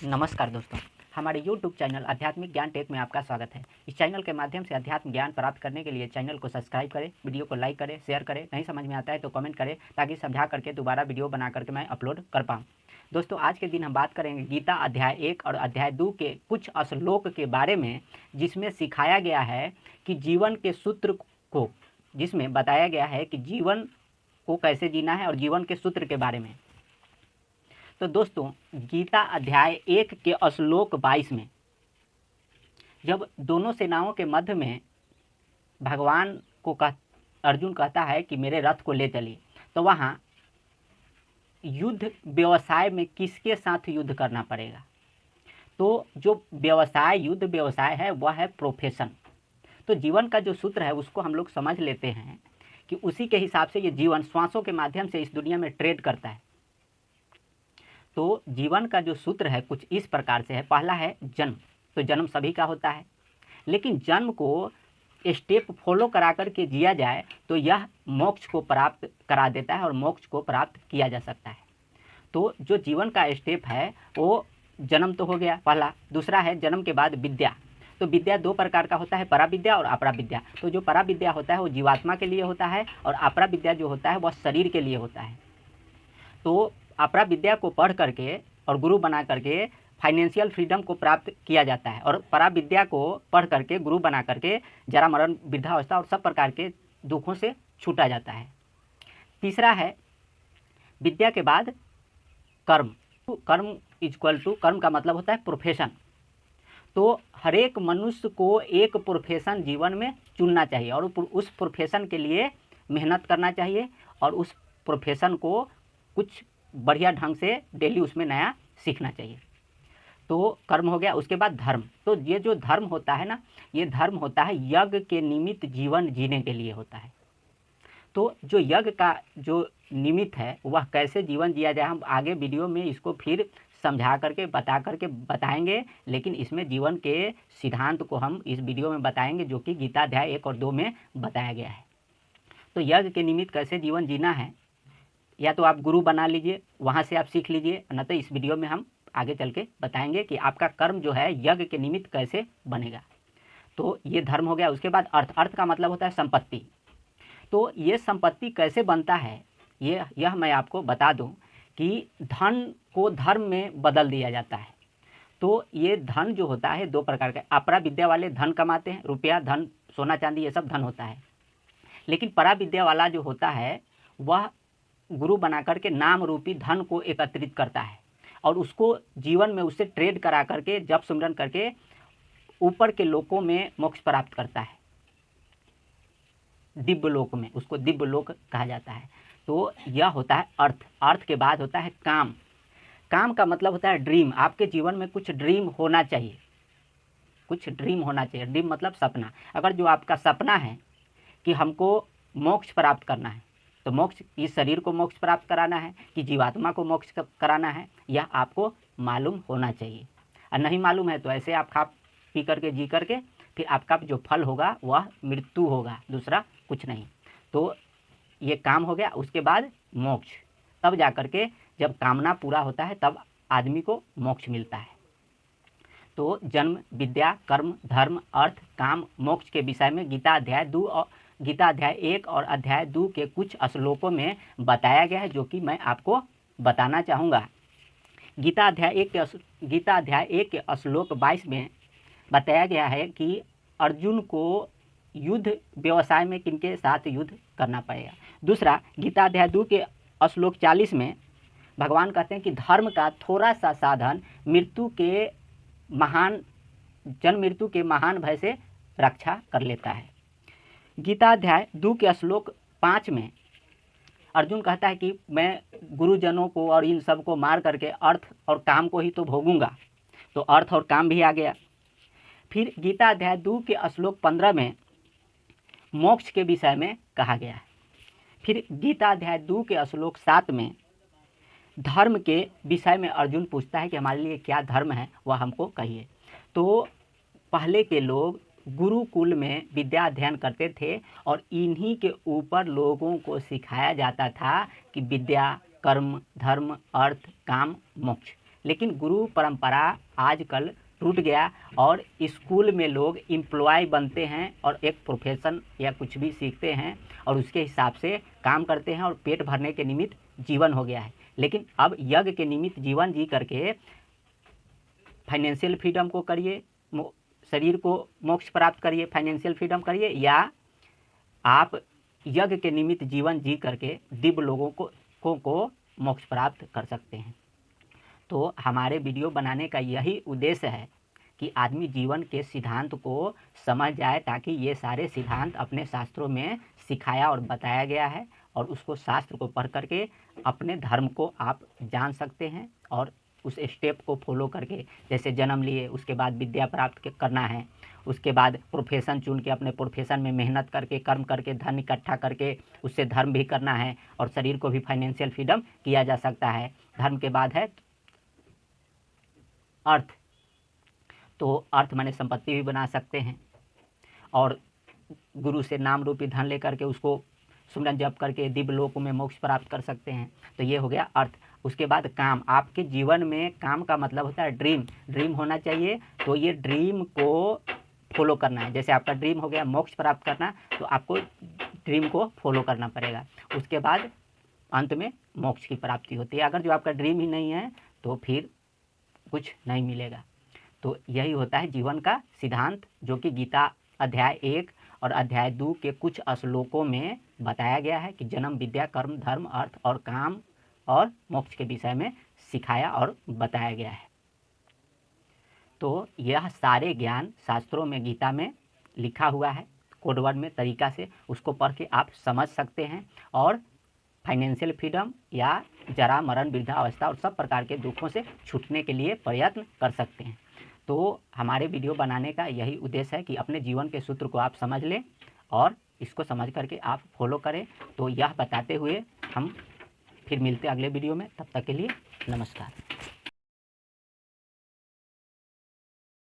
नमस्कार दोस्तों, हमारे YouTube चैनल आध्यात्मिक ज्ञान टेक में आपका स्वागत है। इस चैनल के माध्यम से अध्यात्म ज्ञान प्राप्त करने के लिए चैनल को सब्सक्राइब करें, वीडियो को लाइक करें, शेयर करें। नहीं समझ में आता है तो कमेंट करें ताकि समझा करके दोबारा वीडियो बना करके मैं अपलोड कर पाऊँ। दोस्तों, आज के दिन हम बात करेंगे गीता अध्याय 1 और अध्याय 2 के कुछ श्लोक के बारे में, जिसमें सिखाया गया है कि जीवन के सूत्र को, जिसमें बताया गया है कि जीवन को कैसे जीना है और जीवन के सूत्र के बारे में। तो दोस्तों, गीता अध्याय 1 के श्लोक 22 में जब दोनों सेनाओं के मध्य में भगवान को अर्जुन कहता है कि मेरे रथ को ले चलिए, तो वहाँ युद्ध व्यवसाय में किसके साथ युद्ध करना पड़ेगा। तो जो व्यवसाय युद्ध व्यवसाय है वह है प्रोफेशन। तो जीवन का जो सूत्र है उसको हम लोग समझ लेते हैं कि उसी के हिसाब से ये जीवन श्वासों के माध्यम से इस दुनिया में ट्रेड करता है। तो जीवन का जो सूत्र है कुछ इस प्रकार से है। पहला है जन्म। तो जन्म सभी का होता है, लेकिन जन्म को स्टेप फॉलो करा करके जिया जाए तो यह मोक्ष को प्राप्त करा देता है और मोक्ष को प्राप्त किया जा सकता है। तो जो जीवन का स्टेप है वो जन्म तो हो गया पहला। दूसरा है जन्म के बाद विद्या। तो विद्या दो प्रकार का होता है, परा विद्या और अपरा विद्या। तो जो परा विद्या होता है वो जीवात्मा के लिए होता है और अपरा विद्या जो होता है वह शरीर के लिए होता है। तो अपरा विद्या को पढ़ करके और गुरु बना करके फाइनेंशियल फ्रीडम को प्राप्त किया जाता है और परा विद्या को पढ़ करके गुरु बना करके जरा मरण वृद्धावस्था और सब प्रकार के दुखों से छूटा जाता है। तीसरा है विद्या के बाद कर्म। तो कर्म इक्वल टू, कर्म का मतलब होता है प्रोफेशन। तो हर एक मनुष्य को एक प्रोफेशन जीवन में चुनना चाहिए और उस प्रोफेशन के लिए मेहनत करना चाहिए और उस प्रोफेशन को कुछ बढ़िया ढंग से डेली उसमें नया सीखना चाहिए। तो कर्म हो गया। उसके बाद धर्म। तो ये जो धर्म होता है ना, ये धर्म होता है यज्ञ के निमित्त जीवन जीने के लिए होता है। तो जो यज्ञ का जो निमित्त है वह कैसे जीवन जिया जाए, हम आगे वीडियो में इसको फिर समझा करके बता करके बताएंगे, लेकिन इसमें जीवन के सिद्धांत को हम इस वीडियो में बताएंगे जो कि गीता अध्याय 1 और 2 में बताया गया है। तो यज्ञ के निमित्त कैसे जीवन जीना है, या तो आप गुरु बना लीजिए, वहाँ से आप सीख लीजिए, न तो इस वीडियो में हम आगे चल के बताएंगे कि आपका कर्म जो है यज्ञ के निमित्त कैसे बनेगा। तो ये धर्म हो गया। उसके बाद अर्थ। अर्थ का मतलब होता है संपत्ति। तो ये संपत्ति कैसे बनता है यह मैं आपको बता दूं कि धन को धर्म में बदल दिया जाता है। तो ये धन जो होता है दो प्रकार का। अपरा विद्या वाले धन कमाते हैं, रुपया धन सोना चांदी ये सब धन होता है, लेकिन परा विद्या वाला जो होता है वह गुरु बना करके नाम रूपी धन को एकत्रित करता है और उसको जीवन में उससे ट्रेड करा करके जप सिमरन करके ऊपर के लोकों में मोक्ष प्राप्त करता है, दिव्य लोक में। उसको दिव्य लोक कहा जाता है। तो यह होता है अर्थ। अर्थ के बाद होता है काम। काम का मतलब होता है ड्रीम। आपके जीवन में कुछ ड्रीम होना चाहिए, कुछ ड्रीम होना चाहिए। ड्रीम मतलब सपना। अगर जो आपका सपना है कि हमको मोक्ष प्राप्त करना है, तो मोक्ष इस शरीर को मोक्ष प्राप्त कराना है कि जीवात्मा को मोक्ष कराना है, यह आपको मालूम होना चाहिए। और नहीं मालूम है तो ऐसे आप खा पी करके जी करके फिर आपका जो फल होगा वह मृत्यु होगा, दूसरा कुछ नहीं। तो ये काम हो गया। उसके बाद मोक्ष। तब जा करके जब कामना पूरा होता है तब आदमी को मोक्ष मिलता है। तो जन्म, विद्या, कर्म, धर्म, अर्थ, काम, मोक्ष के विषय में गीता अध्याय 1 और अध्याय 2 के कुछ श्लोकों में बताया गया है, जो कि मैं आपको बताना चाहूँगा। गीता अध्याय 1 के श्लोक 22 में बताया गया है कि अर्जुन को युद्ध व्यवसाय में किनके साथ युद्ध करना पड़ेगा। दूसरा, गीता अध्याय 2 के श्लोक 40 में भगवान कहते हैं कि धर्म का थोड़ा सा साधन जन्म मृत्यु के महान भय से रक्षा कर लेता है। गीता अध्याय 2 के श्लोक 5 में अर्जुन कहता है कि मैं गुरुजनों को और इन सब को मार करके अर्थ और काम को ही तो भोगूंगा। तो अर्थ और काम भी आ गया। फिर गीता अध्याय 2 के श्लोक 15 में मोक्ष के विषय में कहा गया है। फिर गीता अध्याय 2 के श्लोक 7 में धर्म के विषय में अर्जुन पूछता है कि हमारे लिए क्या धर्म है, वह हमको कहिए। तो पहले के लोग गुरुकुल में विद्या अध्ययन करते थे और इन्हीं के ऊपर लोगों को सिखाया जाता था कि विद्या, कर्म, धर्म, अर्थ, काम, मोक्ष लेकिन गुरु परंपरा आजकल टूट गया और स्कूल में लोग एम्प्लॉय बनते हैं और एक प्रोफेशन या कुछ भी सीखते हैं और उसके हिसाब से काम करते हैं और पेट भरने के निमित्त जीवन हो गया है। लेकिन अब यज्ञ के निमित्त जीवन जी करके फाइनेंशियल फ्रीडम को करिए, शरीर को मोक्ष प्राप्त करिए, फाइनेंशियल फ्रीडम करिए, या आप यज्ञ के निमित्त जीवन जी करके दिव्य लोगों को मोक्ष प्राप्त कर सकते हैं। तो हमारे वीडियो बनाने का यही उद्देश्य है कि आदमी जीवन के सिद्धांत को समझ जाए, ताकि ये सारे सिद्धांत अपने शास्त्रों में सिखाया और बताया गया है और उसको शास्त्र को पढ़ करके अपने धर्म को आप जान सकते हैं और उस स्टेप को फॉलो करके, जैसे जन्म लिए उसके बाद विद्या प्राप्त करना है, उसके बाद प्रोफेशन चुन के अपने प्रोफेशन में मेहनत करके कर्म करके धन इकट्ठा करके उससे धर्म भी करना है और शरीर को भी फाइनेंशियल फ्रीडम किया जा सकता है। धर्म के बाद है अर्थ, तो अर्थ माने संपत्ति भी बना सकते हैं और गुरु से नाम रूपी धन लेकर के उसको सुमरन जप करके दिव्य लोक में मोक्ष प्राप्त कर सकते हैं। तो ये हो गया अर्थ। उसके बाद काम, आपके जीवन में काम का मतलब होता है ड्रीम होना चाहिए। तो ये ड्रीम को फॉलो करना है। जैसे आपका ड्रीम हो गया मोक्ष प्राप्त करना, तो आपको ड्रीम को फॉलो करना पड़ेगा। उसके बाद अंत में मोक्ष की प्राप्ति होती है। अगर जो आपका ड्रीम ही नहीं है तो फिर कुछ नहीं मिलेगा। तो यही होता है जीवन का सिद्धांत, जो कि गीता अध्याय 1 और अध्याय 2 के कुछ श्लोकों में बताया गया है कि जन्म, विद्या, कर्म, धर्म, अर्थ और काम और मोक्ष के विषय में सिखाया और बताया गया है। तो यह सारे ज्ञान शास्त्रों में, गीता में लिखा हुआ है कोडवर्ड में तरीका से, उसको पढ़ के आप समझ सकते हैं और फाइनेंशियल फ्रीडम या जरा मरण वृद्धावस्था और सब प्रकार के दुखों से छूटने के लिए प्रयत्न कर सकते हैं। तो हमारे वीडियो बनाने का यही उद्देश्य है कि अपने जीवन के सूत्र को आप समझ लें और इसको समझ करके आप फॉलो करें। तो यह बताते हुए हम फिर मिलते हैं अगले वीडियो में। तब तक के लिए नमस्कार।